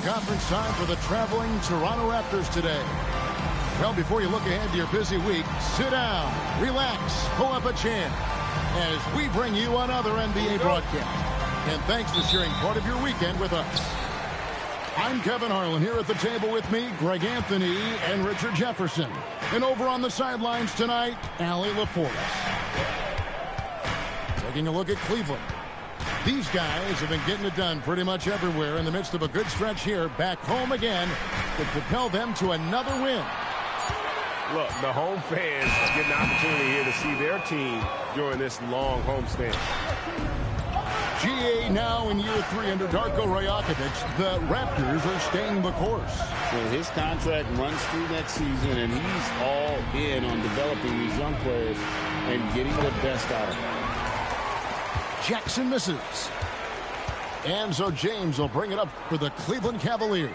conference time for the traveling Toronto Raptors today. Well, before you look ahead to your busy week, sit down, relax, pull up a chair as we bring you another NBA broadcast. And thanks for sharing part of your weekend with us. I'm Kevin Harlan. Here at the table with me, Greg Anthony and Richard Jefferson. And over on the sidelines tonight, Allie LaForest. Taking a look at Cleveland. These guys have been getting it done pretty much everywhere in the midst of a good stretch here. Back home again could propel them to another win. Look, the home fans get an opportunity here to see their team during this long homestand. GA now in year 3 under Darko Rajakovic. The Raptors are staying the course. Well, his contract runs through next season, and he's all in on developing these young players and getting the best out of them. Jackson misses. And so James will bring it up for the Cleveland Cavaliers.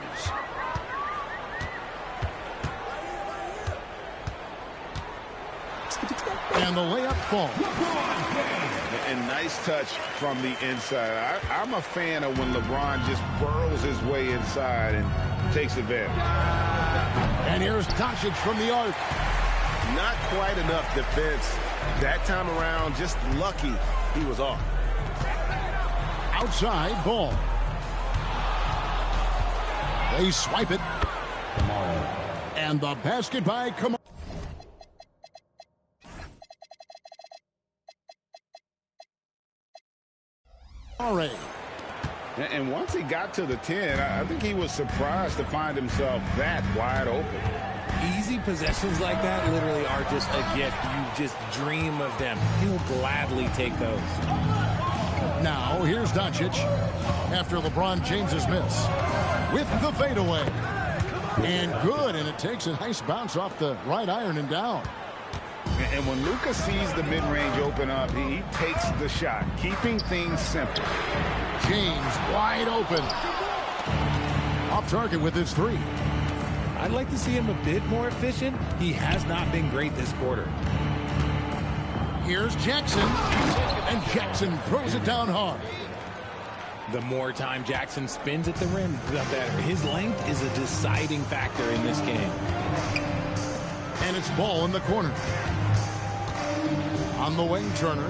And the layup falls. And nice touch from the inside. I'm a fan of when LeBron just burrows his way inside and takes advantage. And here's Doncic from the arc. Not quite enough defense that time around. Just lucky he was off. Outside ball. They swipe it. And the basket by Kamara. And once he got to the 10, I think he was surprised to find himself that wide open. Easy possessions like that literally are just a gift. You just dream of them. He'll gladly take those. Now, here's Doncic after LeBron James's miss with the fadeaway. And good, and it takes a nice bounce off the right iron and down. And when Luka sees the mid-range open up, he takes the shot, keeping things simple. James wide open. Off target with his 3. I'd like to see him a bit more efficient. He has not been great this quarter. Here's Jackson. And Jackson throws it down hard. The more time Jackson spins at the rim, the better. His length is a deciding factor in this game. And it's ball in the corner. On the wing, Turner.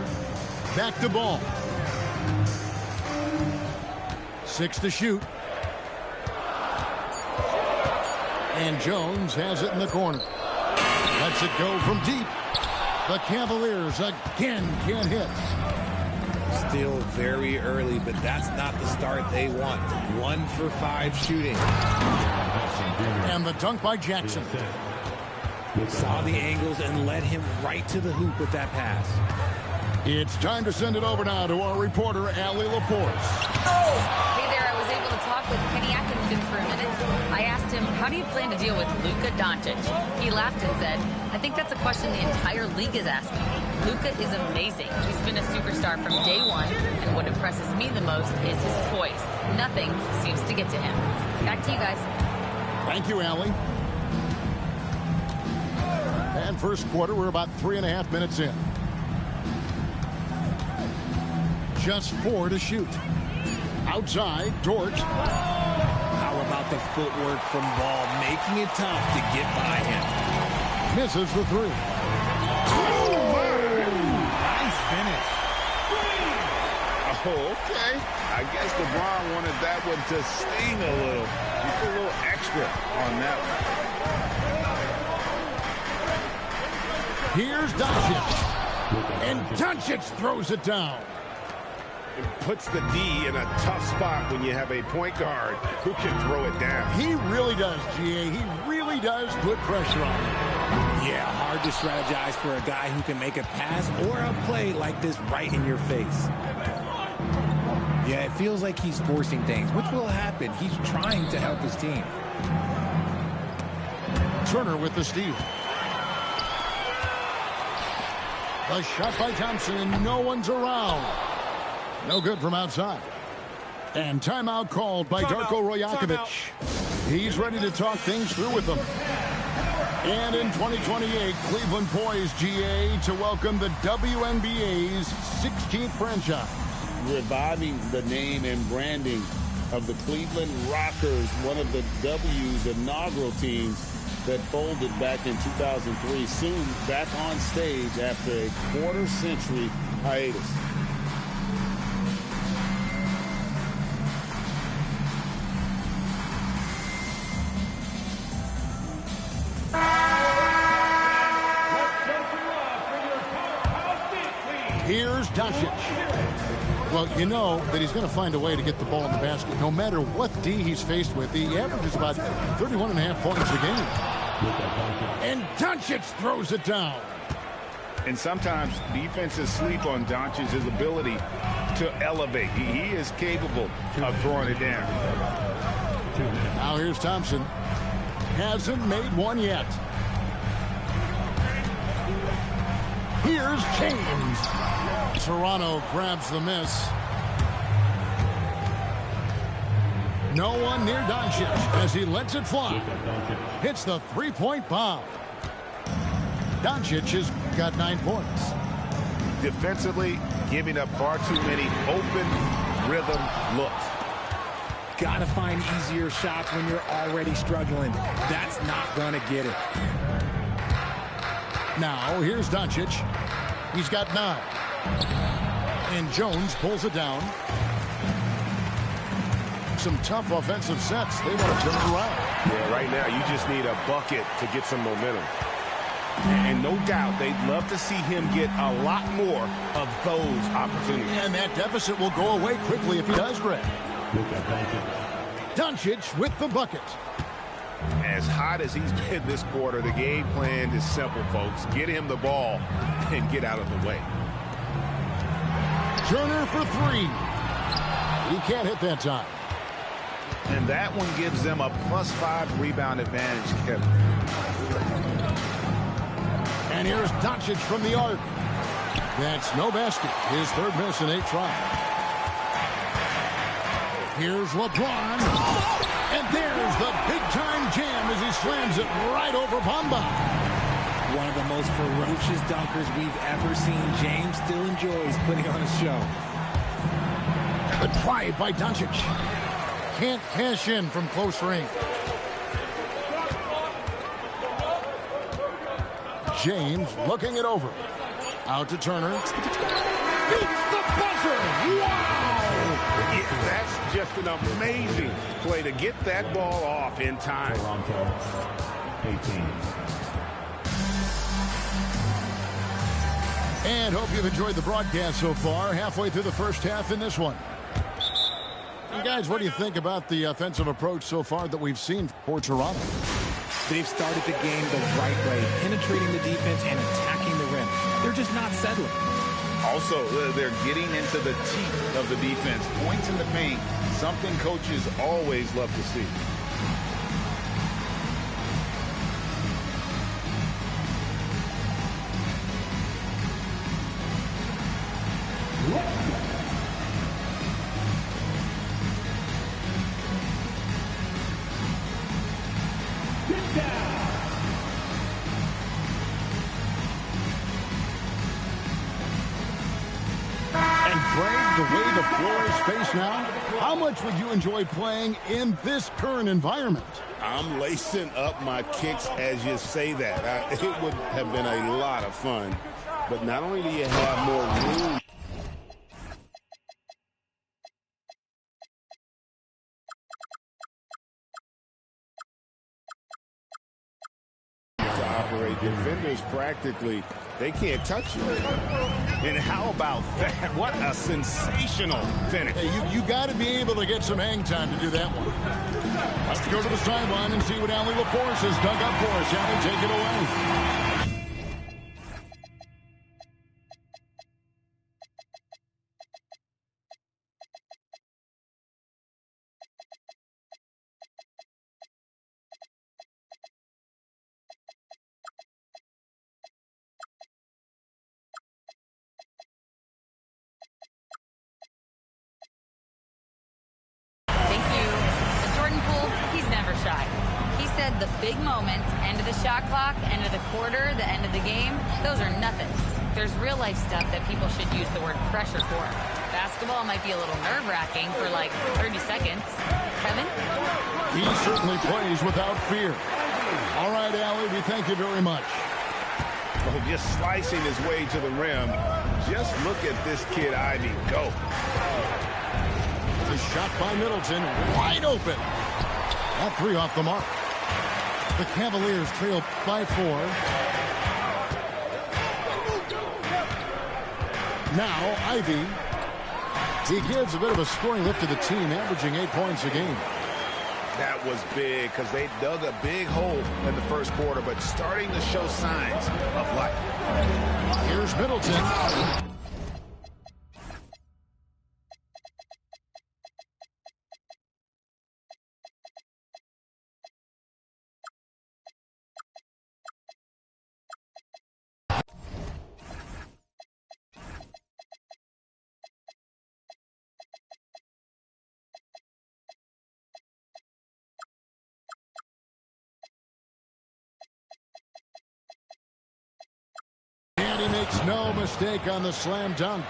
Back to ball. 6 to shoot. And Jones has it in the corner. Lets it go from deep. The Cavaliers again can't hit. Still very early, but that's not the start they want. 1 for 5 shooting. And the dunk by Jackson. Saw the angles and led him right to the hoop with that pass. It's time to send it over now to our reporter, Allie LaForest. Hey there, I was able to talk with Kenny Atkinson for a minute. I asked him, how do you plan to deal with Luka Doncic? He laughed and said, I think that's a question the entire league is asking. Luka is amazing. He's been a superstar from day one, and what impresses me the most is his poise. Nothing seems to get to him. Back to you guys. Thank you, Allie. And first quarter, we're about 3.5 minutes in. Just 4 to shoot. Outside, Dort. How about the footwork from Ball, making it tough to get by him. Misses the 3. Nice finish. Oh, okay. I guess LeBron wanted that one to sting a little. He put a little extra on that one. Here's Doncic. And Doncic throws it down. It puts the D in a tough spot when you have a point guard who can throw it down. He really does, GA. He really does put pressure on him. Yeah, hard to strategize for a guy who can make a pass or a play like this right in your face. Yeah, it feels like he's forcing things, which will happen. He's trying to help his team. Turner with the steal. The shot by Thompson, and no one's around. No good from outside. And timeout called by Darko Rajakovic. He's ready to talk things through with them. And in 2028, Cleveland poised, GA, to welcome the WNBA's 16th franchise. Reviving the name and branding of the Cleveland Rockers, one of the W's inaugural teams that folded back in 2003. Soon back on stage after a quarter-century hiatus. Here's Doncic. Well, you know that he's going to find a way to get the ball in the basket. No matter what D he's faced with, he averages about 31.5 points a game. And Doncic throws it down. And sometimes defenses sleep on Doncic's ability to elevate. He is capable of throwing it down. Now here's Thompson. Hasn't made one yet. Here's James. Toronto grabs the miss. No one near Doncic as he lets it fly. Hits the three-point bomb. Doncic has got 9 points. Defensively, giving up far too many open rhythm looks. Gotta find easier shots when you're already struggling. That's not gonna get it. Now, here's Doncic. He's got 9. And Jones pulls it down. Some tough offensive sets. They want to turn it around. Yeah, right now you just need a bucket to get some momentum. And no doubt they'd love to see him get a lot more of those opportunities. And that deficit will go away quickly if he does, Greg. Doncic with the bucket. As hot as he's been this quarter, the game plan is simple, folks. Get him the ball and get out of the way. Turner for 3. He can't hit that time. And that one gives them a +5 rebound advantage, Kevin. And here's Doncic from the arc. That's no basket. His third miss in 8 tries. Here's LeBron. And there's the big-time jam as he slams it right over Bamba. One of the most ferocious dunkers we've ever seen. James still enjoys putting on a show. The drive by Doncic. Can't cash in from close range. James looking it over. Out to Turner. Beats the buzzer. Wow! Yeah, that's just an amazing play to get that ball off in time. 18. And hope you've enjoyed the broadcast so far. Halfway through the first half in this one. And guys, what do you think about the offensive approach so far that we've seen for Toronto? They've started the game the right way, penetrating the defense and attacking the rim. They're just not settling. Also, they're getting into the teeth of the defense. Points in the paint, something coaches always love to see. The way the floor is spaced now, how much would you enjoy playing in this current environment? I'm lacing up my kicks as you say that. It would have been a lot of fun. But not only do you have more room to operate, defenders practically, they can't touch you. And how about that? What a sensational finish. Hey, you got to be able to get some hang time to do that one. Let's go to the sideline and see what Allie LaForce has dug up for us. Allie, take it away. The big moments, end of the shot clock, end of the quarter, the end of the game, those are nothing. There's real life stuff that people should use the word pressure for. basketball might be a little nerve-wracking for like 30 seconds. Kevin? He certainly plays without fear. All right, Allie, we thank you very much. Oh, just slicing his way to the rim. Just look at this kid, Ivy, go. The shot by Middleton, wide open. That three off the mark. The Cavaliers trail by 4. Now, Ivy. He gives a bit of a scoring lift to the team, averaging 8 points a game. That was big because they dug a big hole in the first quarter, but starting to show signs of life. Here's Middleton. And he makes no mistake on the slam dunk.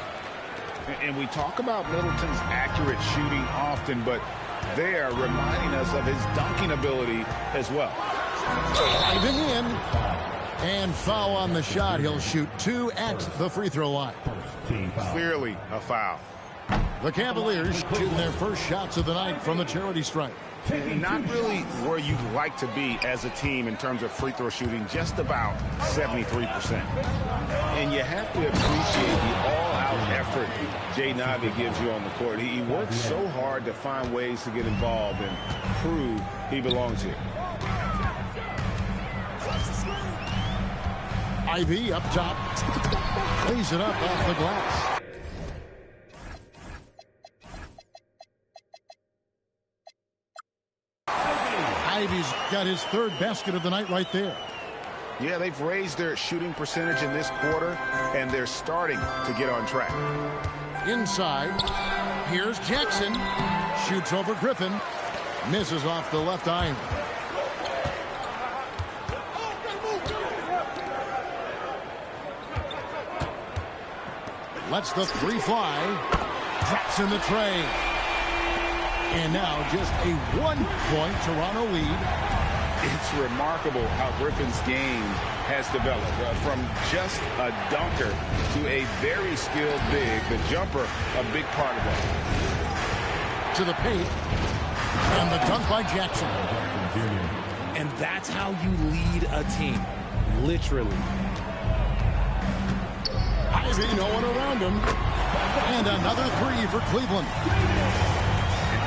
And we talk about Middleton's accurate shooting often, but they're reminding us of his dunking ability as well. Driving in. And foul on the shot. He'll shoot 2 at the free throw line. Clearly a foul. The Cavaliers shooting their first shots of the night from the charity stripe. Not really where you'd like to be as a team in terms of free throw shooting, just about 73%. And you have to appreciate the all-out effort Jaden Ivey gives you on the court. He works so hard to find ways to get involved and prove he belongs here. Ivy up top. Lays it up off the glass. Ivy's got his 3rd basket of the night right there. Yeah, they've raised their shooting percentage in this quarter, and they're starting to get on track. Inside, here's Jackson. Shoots over Griffin. Misses off the left iron. Lets the 3 fly. Drops in the tray. And now just a 1-point Toronto lead. It's remarkable how Griffin's game has developed. From just a dunker to a very skilled big. The jumper, a big part of that. To the paint. And the dunk by Jackson. And that's how you lead a team. Literally. Ivy, no one around him. And another 3 for Cleveland.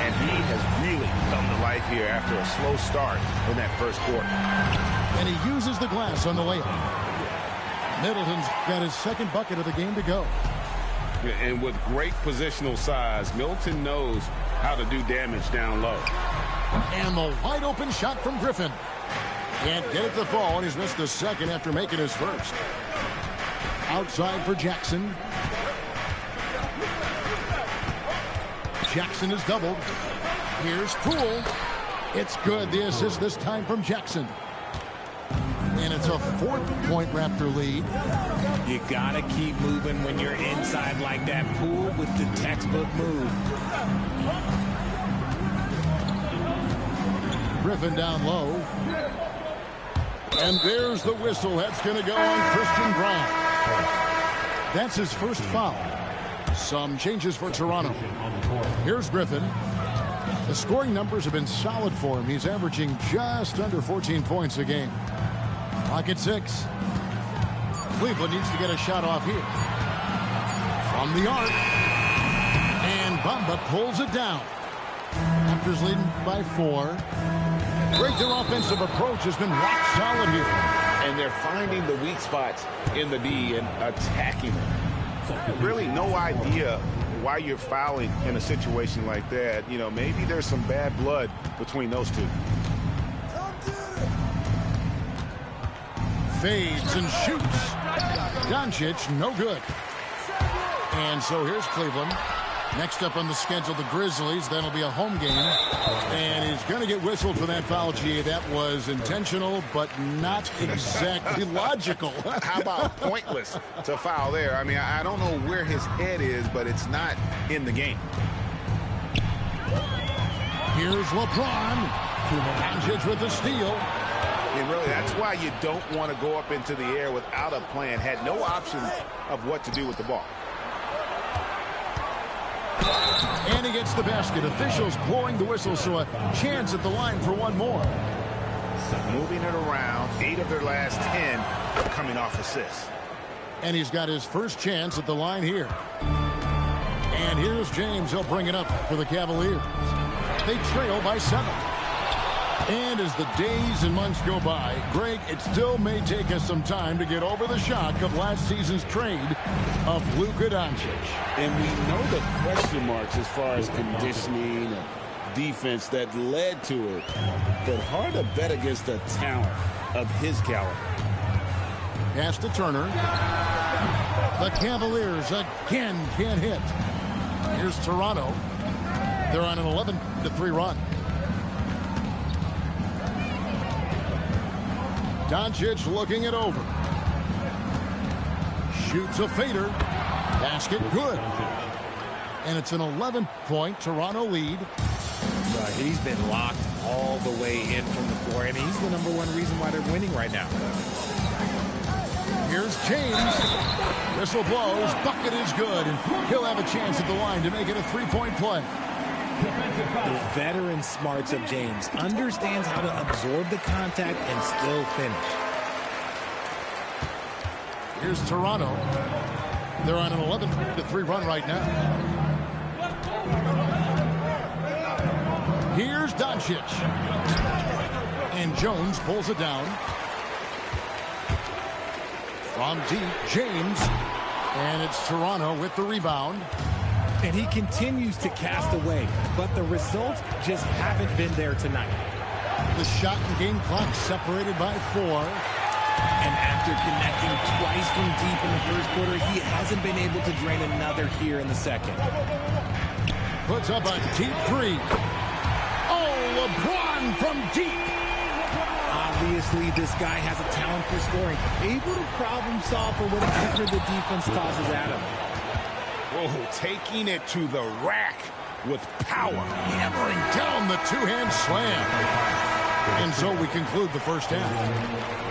And he has really come to life here after a slow start in that first quarter. And he uses the glass on the layup. Middleton's got his 2nd bucket of the game to go. And with great positional size, Middleton knows how to do damage down low. And the wide open shot from Griffin. Can't get it to fall, and he's missed the 2nd after making his 1st. Outside for Jackson. Jackson is doubled. Here's Poole. It's good. The assist this time from Jackson. And it's a 4-point Raptor lead. You gotta keep moving when you're inside like that. Poole with the textbook move. Griffin down low. And there's the whistle. That's going to go on Christian Brown. That's his first foul. Some changes for Toronto. Here's Griffin. The scoring numbers have been solid for him. He's averaging just under 14 points a game. Clock at 6. Cleveland needs to get a shot off here. From the arc. And Bamba pulls it down. Raptors leading by 4. Their offensive approach has been rock solid here. And they're finding the weak spots in the D and attacking them. Really no idea why you're fouling in a situation like that. You know, maybe there's some bad blood between those two. Fades and shoots. Doncic, no good. And so here's Cleveland. Next up on the schedule, the Grizzlies. That'll be a home game. And he's going to get whistled for that foul, G. That was intentional, but not exactly logical. How about pointless to foul there? I mean, I don't know where his head is, but it's not in the game. Here's LeBron. Doncic with the steal. And really, that's why you don't want to go up into the air without a plan. Had no options of what to do with the ball. And he gets the basket. Officials blowing the whistle, so a chance at the line for one more. Moving it around, 8 of their last 10 coming off assists. And he's got his first chance at the line here. And here's James. He'll bring it up for the Cavaliers. They trail by 7. And as the days and months go by, Greg, it still may take us some time to get over the shock of last season's trade of Luka Doncic. And we know the question marks as far as conditioning and defense that led to it. But hard to bet against a talent of his caliber. Pass to Turner. The Cavaliers again can't hit. Here's Toronto. They're on an 11-3 run. Doncic looking it over. Shoots a fader. Basket good. And it's an 11-point Toronto lead. He's been locked all the way in from the floor, and he's the #1 reason why they're winning right now. Here's James. Whistle blows. Bucket is good. And he'll have a chance at the line to make it a 3-point play. The veteran smarts of James understands how to absorb the contact and still finish. Here's Toronto. They're on an 11-3 run right now. Here's Doncic. And Jones pulls it down. From deep, James. And it's Toronto with the rebound. And he continues to cast away, but the results just haven't been there tonight. The shot and game clock separated by 4. And after connecting twice from deep in the first quarter, he hasn't been able to drain another here in the second. Puts up a deep 3. Oh, LeBron from deep. Obviously, this guy has a talent for scoring, able to problem solve for whatever the defense tosses at him. Oh, taking it to the rack with power. Hammering down the two-hand slam. And so we conclude the first half.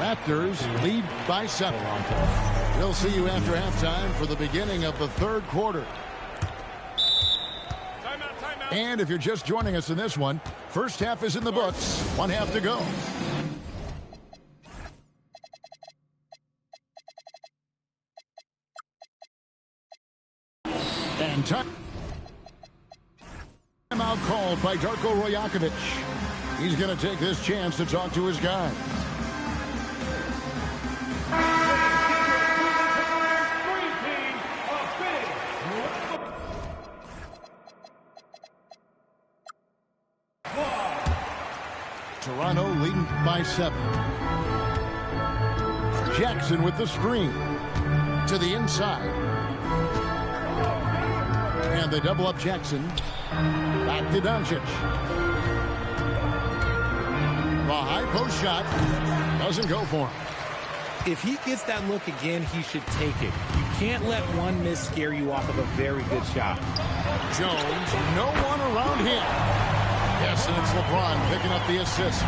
Raptors lead by 7. We'll see you after halftime for the beginning of the third quarter. Timeout. And if you're just joining us in this one, first half is in the books. 1 half to go. And timeout called by Darko Rajakovic. He's going to take this chance to talk to his guys. Toronto leading by 7. Jackson with the screen to the inside. And they double up Jackson. Back to Doncic. The high post shot doesn't go for him. If he gets that look again, he should take it. You can't let one miss scare you off of a very good shot. Jones, no one around him. Yes, and it's LeBron picking up the assist.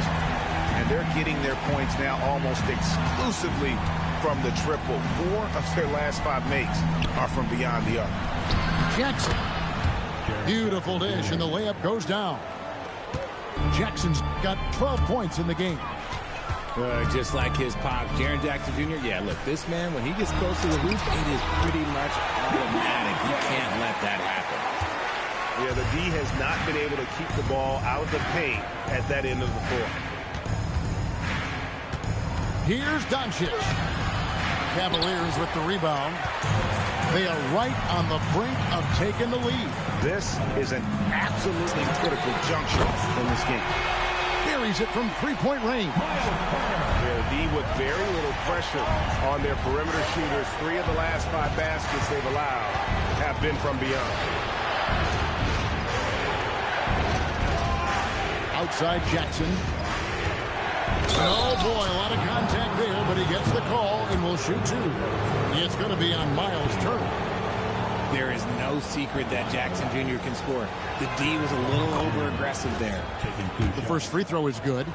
And they're getting their points now almost exclusively from the triple. 4 of their last 5 makes are from beyond the arc. Jackson. Beautiful dish, and the layup goes down. Jackson's got 12 points in the game. Just like his pops, Jaren Jackson Jr. Yeah, look, this man, when he gets close to the hoop, it is pretty much automatic. You can't let that happen. Yeah, the D has not been able to keep the ball out of the paint at that end of the floor. Here's Doncic. Cavaliers with the rebound. They are right on the brink of taking the lead. This is an absolutely critical juncture in this game. Buries it from three-point range. Yeah, D with very little pressure on their perimeter shooters. 3 of the last 5 baskets they've allowed have been from beyond. side, Jackson. Oh, boy, a lot of contact there, but he gets the call and will shoot two. It's going to be on Miles Turner. There is no secret that Jackson Jr. can score. The D was a little over-aggressive there. The first free throw is good.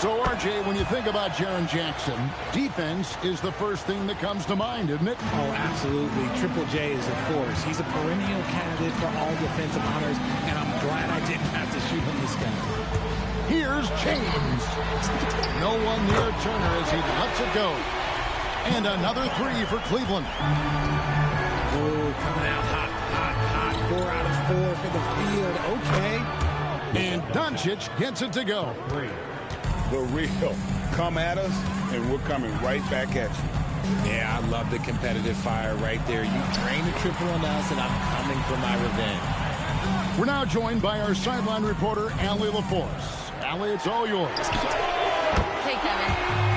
So, RJ, when you think about Jaren Jackson, defense is the first thing that comes to mind, isn't it? Oh, absolutely. Triple J is a force. He's a perennial candidate for all defensive honors, and I'm glad I didn't have to shoot him this game. Here's James. No one near Turner as he lets it go. And another three for Cleveland. Oh, coming out hot, hot, hot. 4 out of 4 for the field. Okay. And Doncic gets it to go. The real. Come at us, and we're coming right back at you. Yeah, I love the competitive fire right there. You drain a triple on us, and I'm coming for my revenge. We're now joined by our sideline reporter, Allie LaForce. Allie, it's all yours. Hey, Kevin.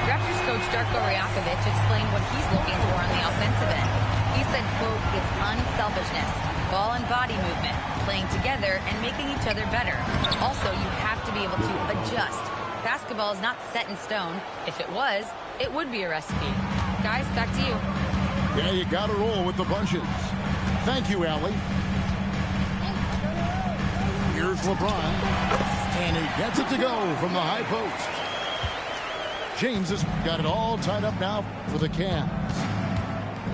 Raptors coach Darko Rajakovic explained what he's looking for on the offensive end. He said, quote, it's unselfishness, ball and body movement, playing together and making each other better. Also, you have to be able to adjust. Basketball is not set in stone. If it was, it would be a recipe. Guys, back to you. Yeah, you got to roll with the bunches. Thank you, Allie. Here's LeBron. And he gets it to go from the high post. James has got it all tied up now for the Cavs.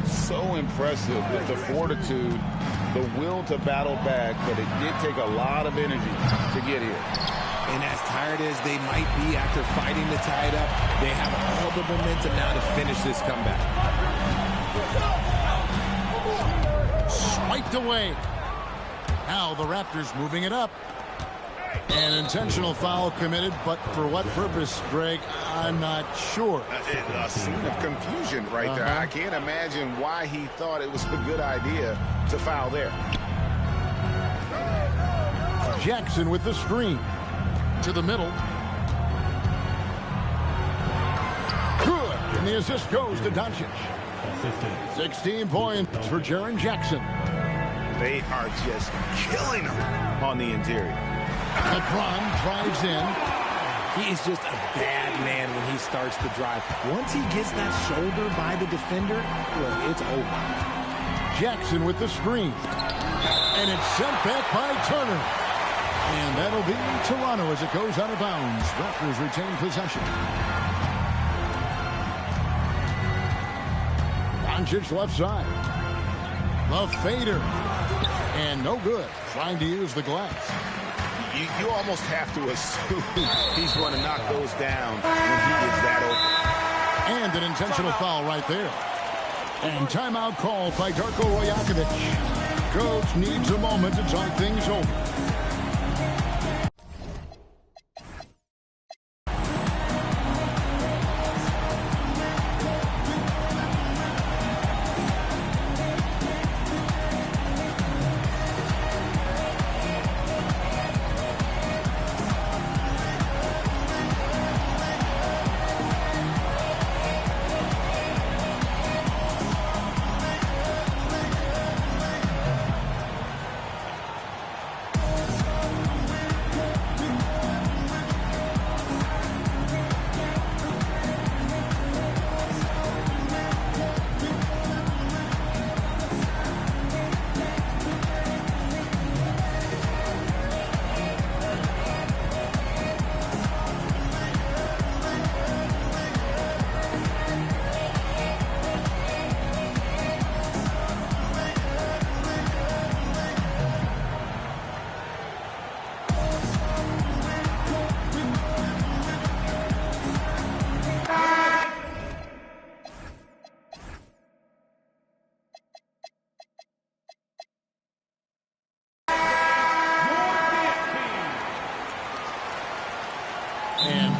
So impressive with the fortitude, the will to battle back, but it did take a lot of energy to get here. And as tired as they might be after fighting to tie it up, they have all the momentum now to finish this comeback. Swiped away. Now the Raptors moving it up. An intentional foul committed, but for what purpose, Greg, I'm not sure. A scene of confusion right there. I can't imagine why he thought it was a good idea to foul there. Jackson with the screen. To the middle. Good. And the assist goes to Doncic. 16 points for Jaren Jackson. They are just killing him on the interior. LeBron drives in. He is just a bad man when he starts to drive. Once he gets that shoulder by the defender, well, it's over. Jackson with the screen. And it's sent back by Turner. And that'll be Toronto as it goes out of bounds. Raptors retain possession. Doncic left side. The fader. And no good. Trying to use the glass. You almost have to assume he's going to knock those down when he is that open. And an intentional foul right there. And timeout called by Darko Rajakovic. Coach needs a moment to talk things over.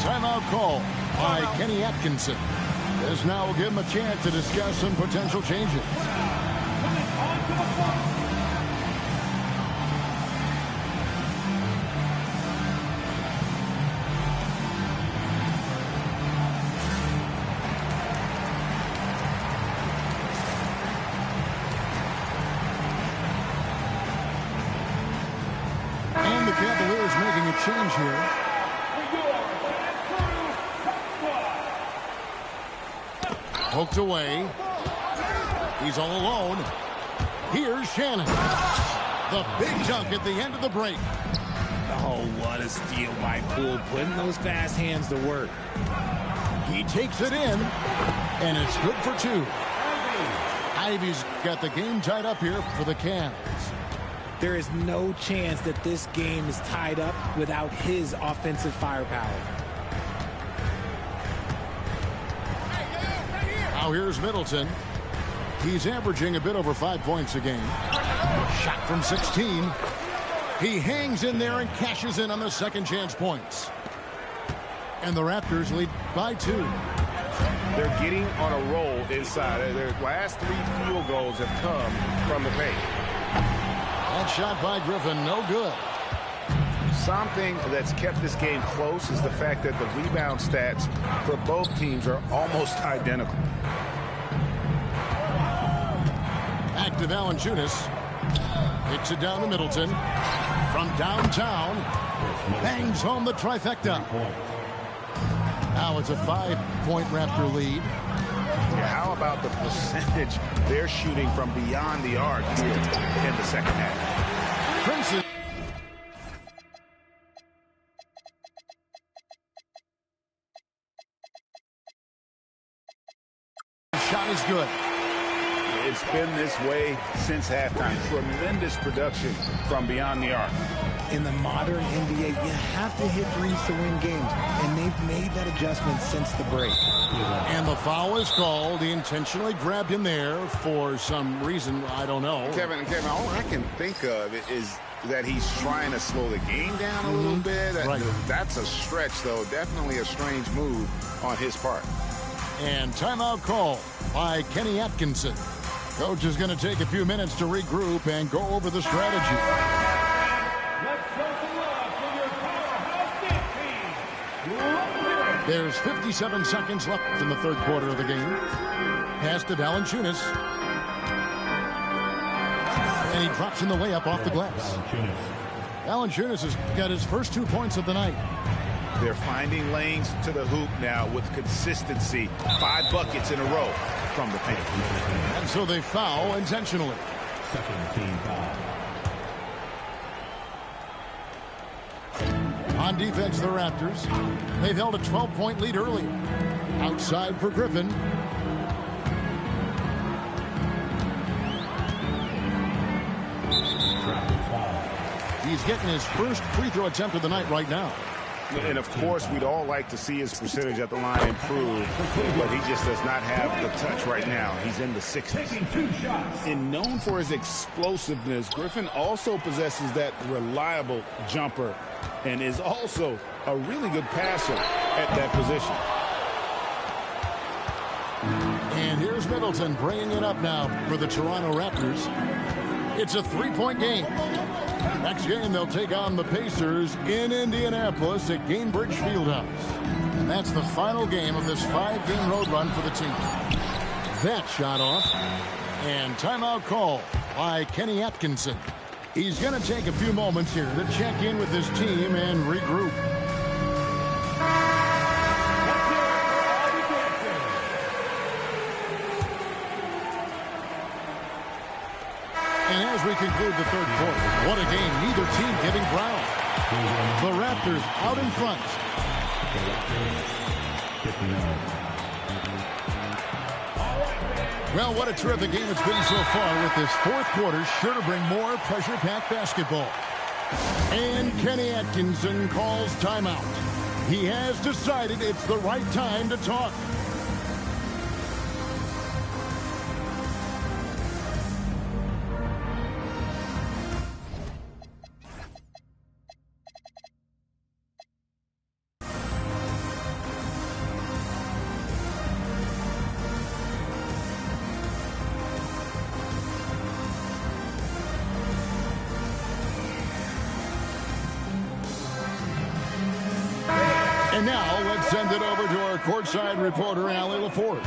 Timeout call by Kenny Atkinson. This now will give him a chance to discuss some potential changes. And the Cavaliers making a change here. Poked away. He's all alone. Here's Shannon. The big dunk at the end of the break. Oh, what a steal by Poole, putting those fast hands to work. He takes it in, and it's good for two. Ivy's got the game tied up here for the Cavs. There is no chance that this game is tied up without his offensive firepower. Now here's Middleton. He's averaging a bit over 5 points a game. Shot from 16. He hangs in there and cashes in on the second chance points. And the Raptors lead by 2. They're getting on a roll inside. Their last 3 field goals have come from the paint. That shot by Griffin, no good. Something that's kept this game close is the fact that the rebound stats for both teams are almost identical. Active Valanciunas. Hits it down to Middleton. From downtown. Bangs home the trifecta. Now it's a 5-point Raptor lead. Yeah, how about the percentage they're shooting from beyond the arc here in the second half? Princeton. Shot is good. It's been this way since halftime. Tremendous production from beyond the arc. In the modern NBA, you have to hit threes to win games, and they've made that adjustment since the break. And the foul is called. He intentionally grabbed him there for some reason, I don't know. Kevin, all I can think of is that he's trying to slow the game down a little bit. Right. That's a stretch, though. Definitely a strange move on his part. And timeout call by Kenny Atkinson. Coach is going to take a few minutes to regroup and go over the strategy. There's 57 seconds left in the third quarter of the game. Pass to Valanciunas. And he drops in the layup off the glass. Valanciunas has got his first 2 points of the night. They're finding lanes to the hoop now with consistency. 5 buckets in a row from the paint. And so they foul intentionally. Second team foul. On defense, the Raptors. They've held a 12-point lead earlier. Outside for Griffin. He's getting his first free throw attempt of the night right now. And, of course, we'd all like to see his percentage at the line improve, but he just does not have the touch right now. He's in the 60s. And known for his explosiveness, Griffin also possesses that reliable jumper and is also a really good passer at that position. And here's Middleton bringing it up now for the Toronto Raptors. It's a 3-point game. Next game, they'll take on the Pacers in Indianapolis at Gainbridge Fieldhouse. And that's the final game of this 5-game road run for the team. That shot off. And timeout call by Kenny Atkinson. He's going to take a few moments here to check in with his team and regroup. And as we conclude the third quarter, what a game, neither team giving ground. The Raptors out in front. Well, what a terrific game it's been so far, with this fourth quarter sure to bring more pressure-packed basketball. And Kenny Atkinson calls timeout. He has decided it's the right time to talk. And now, let's send it over to our courtside reporter, Allie LaForce.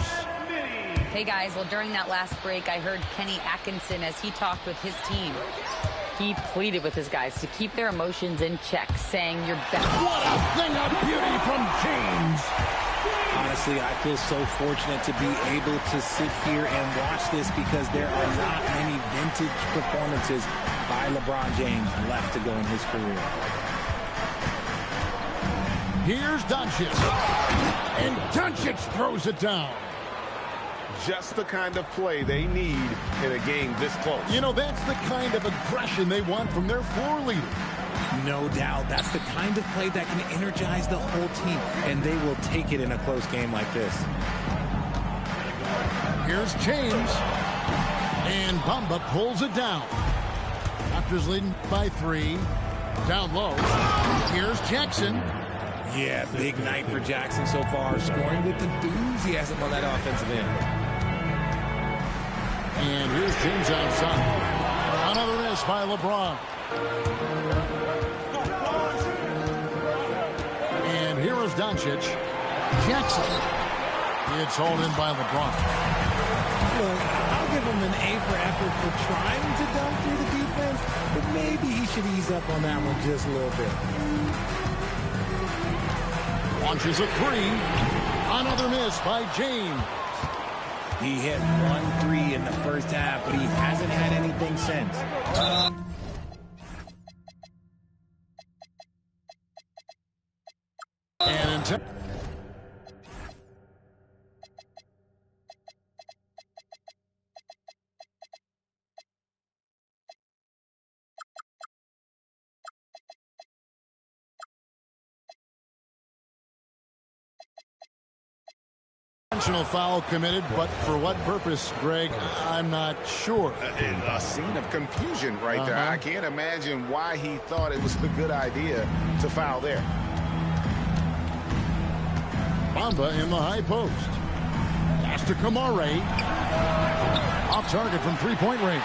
Hey, guys. Well, during that last break, I heard Kenny Atkinson as he talked with his team. He pleaded with his guys to keep their emotions in check, saying, "You're better." What a thing of beauty from James. Honestly, I feel so fortunate to be able to sit here and watch this because there are not many vintage performances by LeBron James left to go in his career. Here's Doncic. And Doncic throws it down. Just the kind of play they need in a game this close. You know, that's the kind of aggression they want from their floor leader. No doubt. That's the kind of play that can energize the whole team, and they will take it in a close game like this. Here's James. And Bamba pulls it down. Raptors leading by 3. Down low. Here's Jackson. Yeah, big night for Jackson so far. Scoring with enthusiasm on that offensive end. And here's James outside. Another miss by LeBron. And here is Doncic. Jackson. It's hauled in by LeBron. Look, I'll give him an A for effort for trying to dunk through the defense, but maybe he should ease up on that one just a little bit. Launches a 3. Another miss by James. He hit 1 3 in the first half, but he hasn't had anything since. And intentional foul committed, but for what purpose, Greg, I'm not sure. A scene of confusion right there. I can't imagine why he thought it was a good idea to foul there. Bamba in the high post. Pass to Kamare. Off target from three-point range.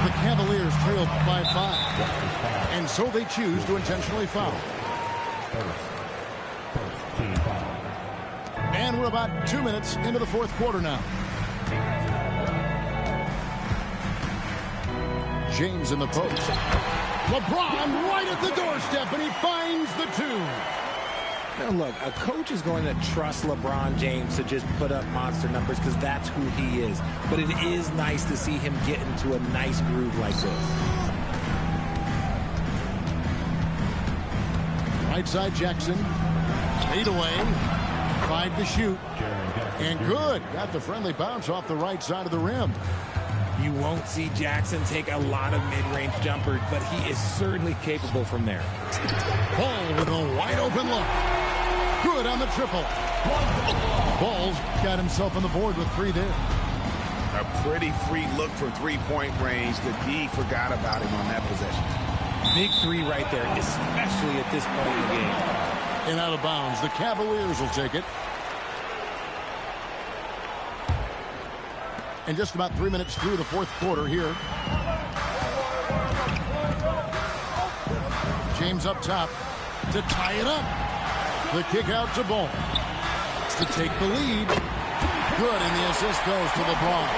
The Cavaliers trail by 5. And so they choose to intentionally foul. And we're about 2 minutes into the fourth quarter now. James in the post. LeBron right at the doorstep, and he finds the 2. Now, look, a coach is going to trust LeBron James to just put up monster numbers because that's who he is. But it is nice to see him get into a nice groove like this. Right side Jackson. Fade away. 5 to shoot. And good. Got the friendly bounce off the right side of the rim. You won't see Jackson take a lot of mid-range jumpers, but he is certainly capable from there. Ball with a wide open look. Good on the triple. Ball's got himself on the board with 3 there. A pretty free look from three-point range. The D forgot about him on that possession. Big 3 right there, especially at this point in the game. And out of bounds. The Cavaliers will take it. And just about 3 minutes through the fourth quarter here. James up top to tie it up. The kick out to Ball. To take the lead. Good, and the assist goes to LeBron.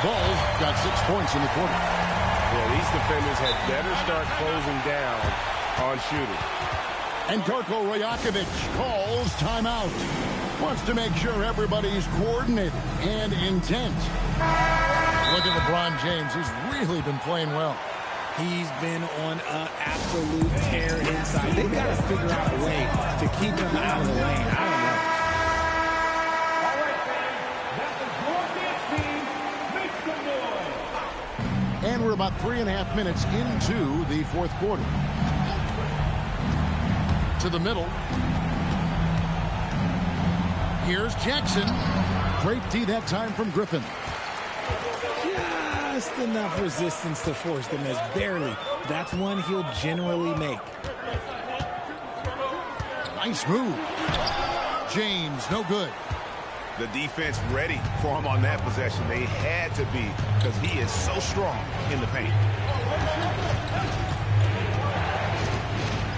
Ball's got 6 points in the quarter. Yeah, these defenders had better start closing down on shooting. And Darko Rajakovic calls timeout. Wants to make sure everybody's coordinated and intent. Look at LeBron James. He's really been playing well. He's been on an absolute tear inside. They've got to figure out a way to keep him out of the lane. I don't know. And we're about 3.5 minutes into the fourth quarter. To the middle. Here's Jackson. Great D that time from Griffin. Just enough resistance to force the miss. Barely. That's one he'll generally make. Nice move. James, no good. The defense ready for him on that possession. They had to be because he is so strong in the paint.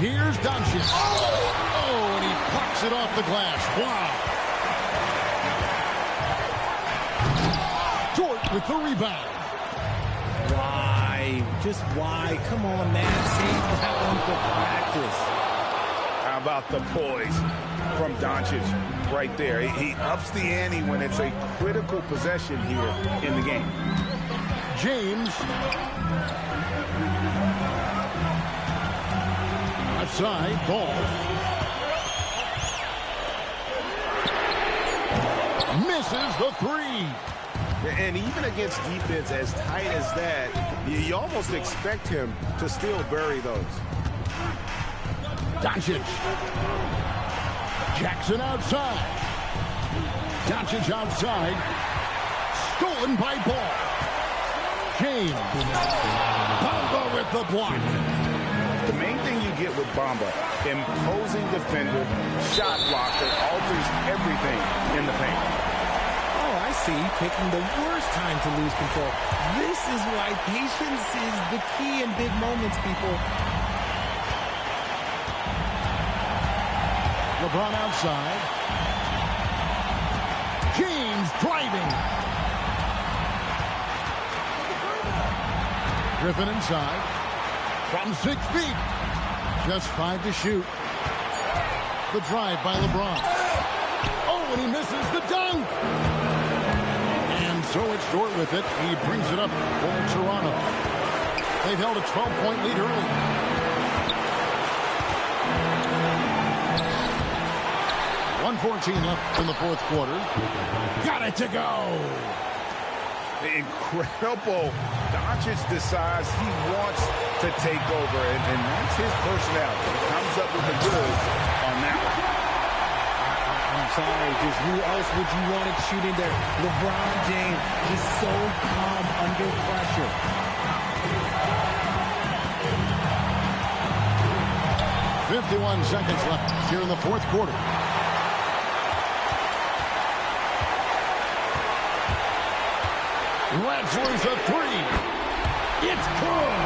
Here's Doncic. Oh, and he plucks it off the glass. Wow. with the rebound. Why? Just why? Come on, man. Save that one for practice. How about the poise from Doncic right there? He ups the ante when it's a critical possession here in the game. James. Outside, ball. Misses the three. And even against defense as tight as that, you almost expect him to still bury those. Doncic. Jackson outside. Doncic outside. Stolen by Ball. James. Bamba with the block. The main thing you get with Bamba, imposing defender, shot blocker, alters everything in the paint. Oh, I see. Picking the worst time to lose control. This is why patience is the key in big moments, people. LeBron outside. James driving. Griffin inside. From 6 feet. Just 5 to shoot. The drive by LeBron. Oh, and he misses the dunk. And so it's Dort with it. He brings it up for Toronto. They've held a 12-point lead early. .114 left in the fourth quarter. Got it to go. Incredible. Doncic decides he wants to take over, and that's his personality. He comes up with the goods on that one. I'm sorry, just who else would you want it shooting there? LeBron James, just so calm under pressure. .51 seconds left here in the fourth quarter. Wetzler's a three. It's good.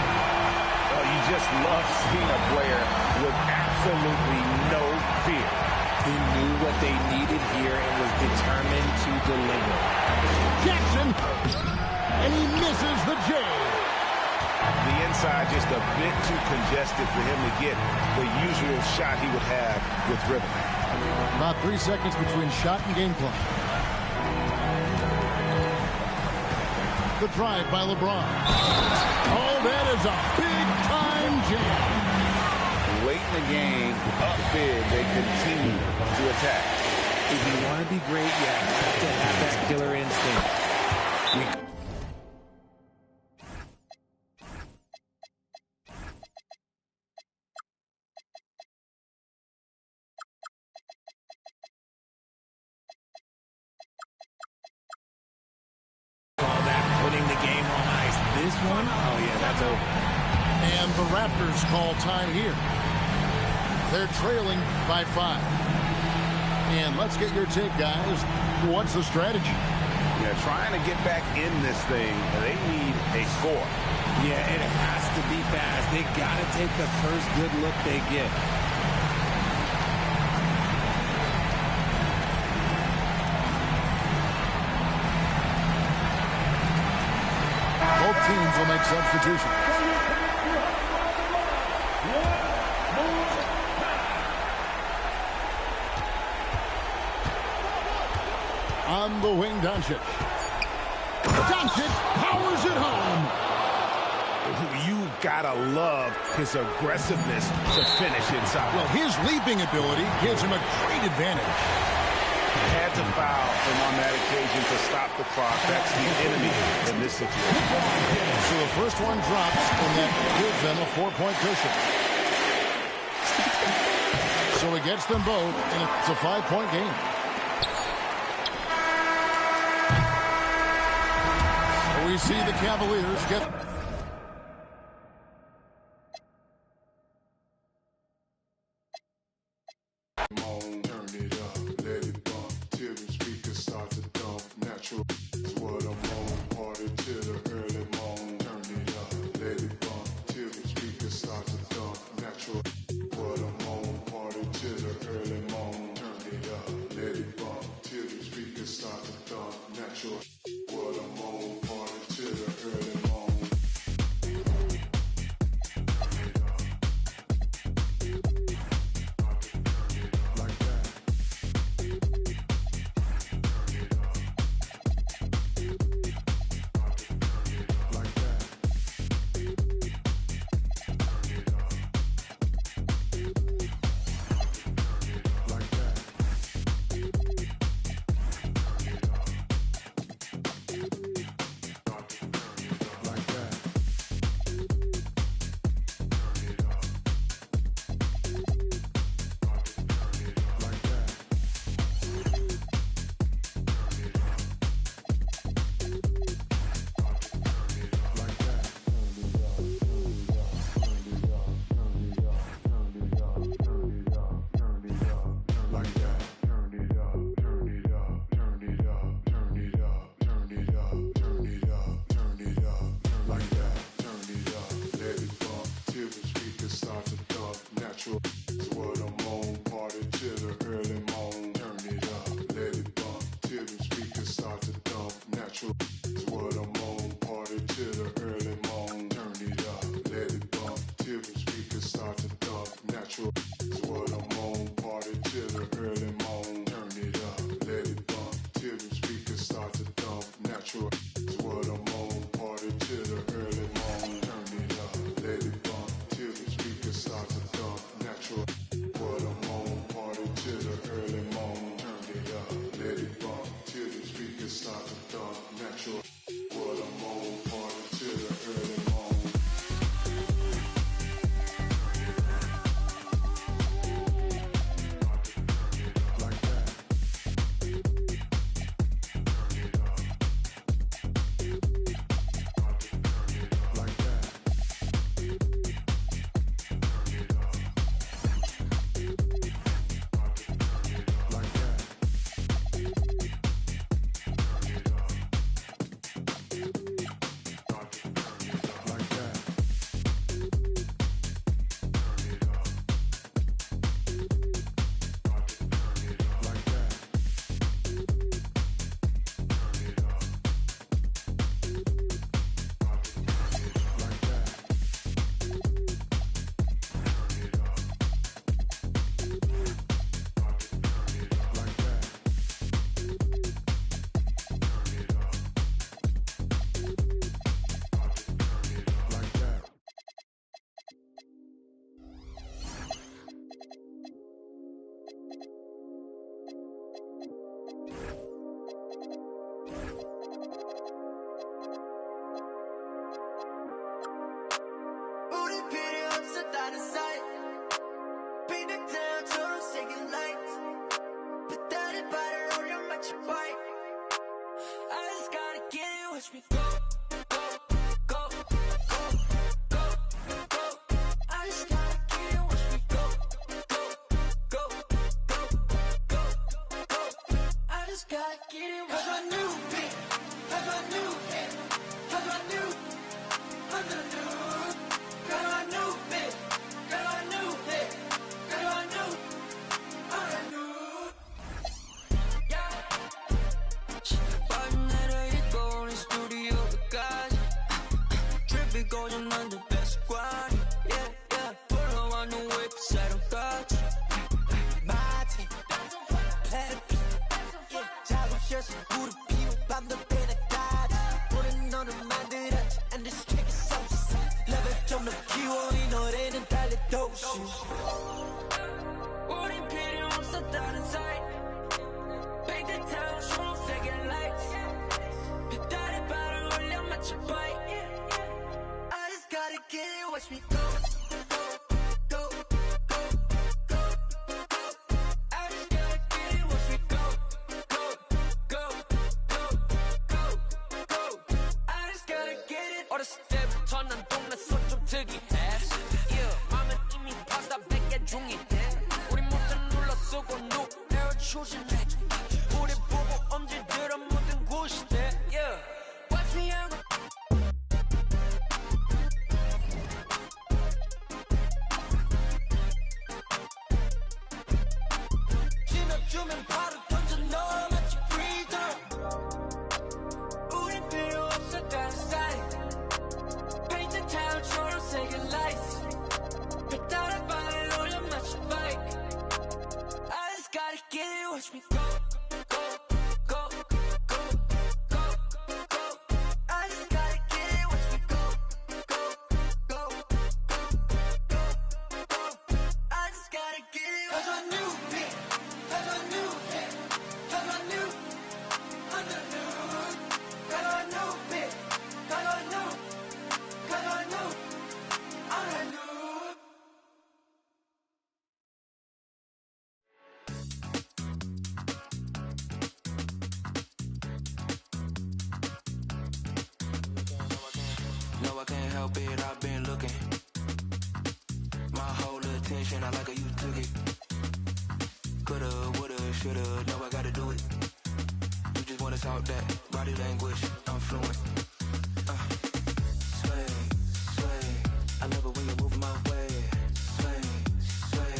Well, you just love seeing a player with absolutely no fear. He knew what they needed here and was determined to deliver. Jackson, and he misses the J. The inside just a bit too congested for him to get the usual shot he would have with rhythm. About 3 seconds between shot and game clock. The drive by LeBron. Oh, that is a big-time jam. Late in the game, up big, they continue to attack. If you want to be great, you have to have that killer instinct. This one? Oh, yeah, that's over. And the Raptors call time here. They're trailing by 5. And let's get your take, guys. What's the strategy? Yeah, trying to get back in this thing, they need a score. Yeah, it has to be fast. They got to take the first good look they get. Both teams will make substitutions. On the wing, Doncic. Doncic powers it home. You've got to love his aggressiveness to finish inside. Well, his leaping ability gives him a great advantage. Had to foul him on that occasion to stop the clock. That's the enemy in this situation. So the first one drops, and that gives them a 4-point cushion. So he gets them both, and it's a 5-point game. So we see the Cavaliers get... What I'm on, natural is what I'm on. Party till the early morn. Turn it up, let it bump till the speakers start to thump. Natural is what I'm on. Party till the early morn. Turn it up, let it bump till the speakers start to thump. Natural is what I'm on. Party till the early morn. Turn it up, let it bump till the speakers start to thump. Natural what I'm on. Party till the early morn. Turn it up, let it bump till the speakers start to thump. Natural what I'm on. Party till the early morn. Like that. Like that. Like that. Like that. Like that. Like that. Like that. Like that. 우리 필요 없었다는 사이 빈대처럼 초록색인 lights 배터리 발을 올려 마치 bike I just gotta get it watch me go go go go go I just gotta get it watch me go go go go go go I just gotta get it cause I knew it cause I knew it cause I knew cause I knew Girl, I knew it. Girl, I knew it. Girl, I knew. I knew. Yeah. 빨리 내려있고 우리 스튜디오까지 트립이 고장난데 뱃습관이 Yeah, yeah. 불러와 너 웹사이트까지 마치 플래피 작업실에서 우리 피우 밤도 빼나까지 우린 너를 만들었지 And this track is so sick 레벨 좀 더 키워 이 노래는 달려도시 우린 필요 없었다는 사이 뱅크타운 초록색의 lights 배터리 발을 올려 마치 bike I just gotta get it watch me go go go go go I just gotta get it watch me go go go go go go I just gotta get it 어렸을 때부터 난 동네서 좀 특이해 Yeah 맘은 이미 파스타 100개 중인데 우리 모두 눌러 쓰고 노래를 추진해 우리 보고 엄지들어 모든 곳이대 Yeah Watch me and 지나주면 바로 던져 넣어 마치 freezer 우린 필요 없었다는 사이 Painted town 초록색의 lights 배터리 발을 올려 마치 bike I just gotta get it watch me go go go go go go I just gotta get it watch me go go go go go go I just gotta get it cause I knew it cause I knew it cause I knew I knew cause I knew it cause I knew cause I knew I knew No, I can't help it, I've been looking. My whole attention, I like how you took it. Coulda, woulda, shoulda, no, I gotta do it. You just wanna talk that body language, I'm fluent. Sway, sway, I love it when you're moving my way. Sway, sway,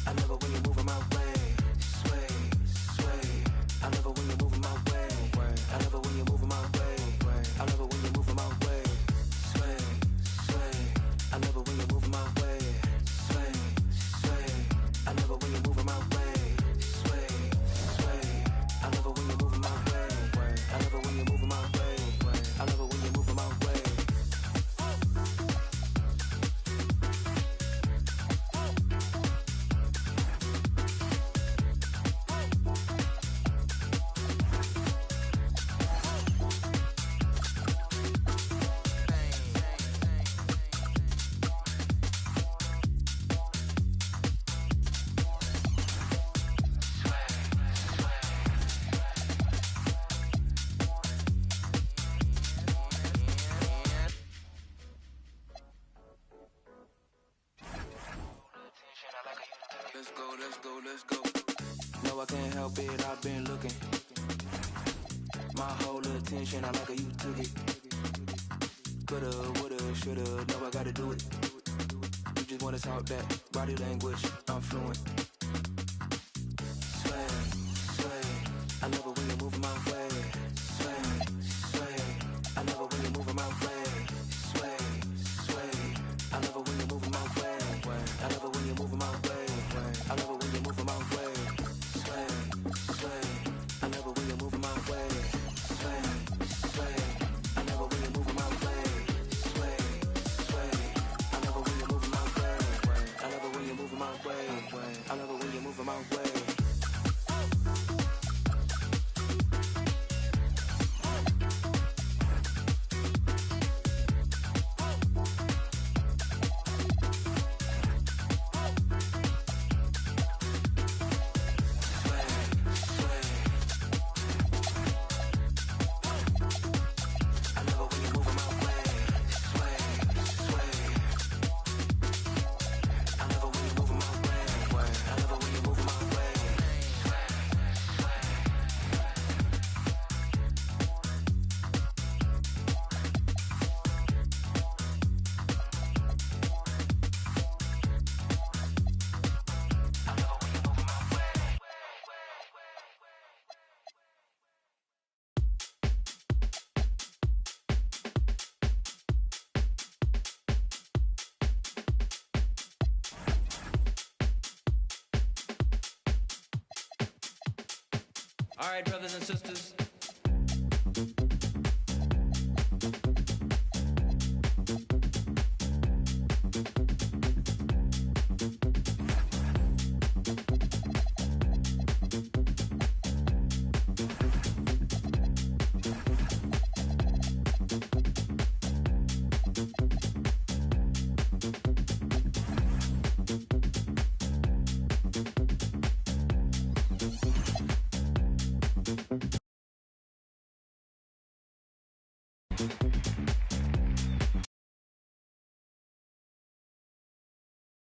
I love it when you're moving my way. Sway, sway, I love it when you're moving my way. I love it when you're moving my way. let's go. No, I can't help it, I've been looking. My whole attention, I like how you took it. Coulda, woulda, shoulda, no, I gotta do it. You just wanna talk that body language, I'm fluent. Sway, sway, I love it when you're moving my way. Sway, sway, I love it when you're moving my way. Sway, sway, I love it when you're moving my way. I love it when you're moving my way. I love it when you're moving my way. Sway, sway, I love it when you're moving my way. Sway, sway, I love it when you're moving my way. Sway, sway, I love it when you're moving my way. I love it when you're moving my way. I love it when you're moving my way. All right, brothers and sisters.